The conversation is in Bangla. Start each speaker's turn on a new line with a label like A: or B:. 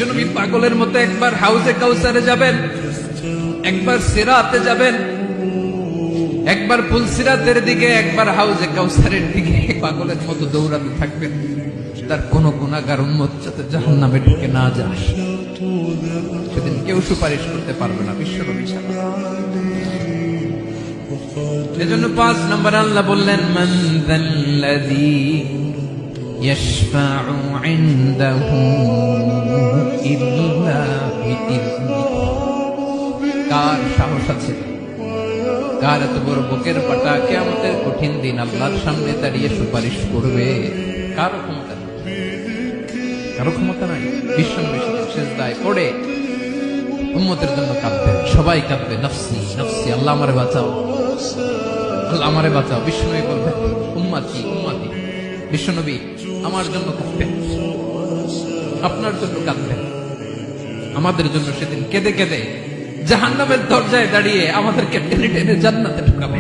A: বিশ্বনবী পাগলের মতো একবার হাউজে কাউসারে যাবেন, একবার সিরাতে যাবেন, একবার পুলসিরাতের দিকে, একবার হাউজে কাউসারের দিকে পাগলের মতো দৌড়াতে থাকবেন। তার কোন গুনাহগার উম্মত যাতে জাহান্নামে ঢুকে না যায়, সেদিন কেউ সুপারিশ করতে পারবে না বিশ্বনবী ছাড়া। এজন্য 5 নম্বর আল্লাহ বললেন, মান যাল্লাযী ইয়াশফাউ ইনদাহু ইল্লা বিইযনিহি। কার সাহস আছে, কার এত বড় বুকের পাটা কিয়ামতের কঠিন দিন আল্লাহর সামনে দাঁড়িয়ে সুপারিশ করবে? কারো ক্ষমতা নেই, কারো ক্ষমতা নাই। বিশ্বনবী সিজদায় পড়ে উম্মতের জন্য কাঁদবেন, সবাই কাঁদবে, নফসি নফসি, আল্লাহ আমারে বাঁচাও, আল্লাহ আমারে বাঁচাও। বিশ্বনবী বলবেন, উম্মতি উম্মতি। বিশ্বনবী আমার জন্য কাঁদবেন, আপনার জন্য কাঁদবেন, আমাদের জন্য সেদিন কেঁদে কেঁদে জাহান্নামের দরজায় দাঁড়িয়ে আমাদেরকে টেনে টেনে জান্নাতে ঢুকাবে।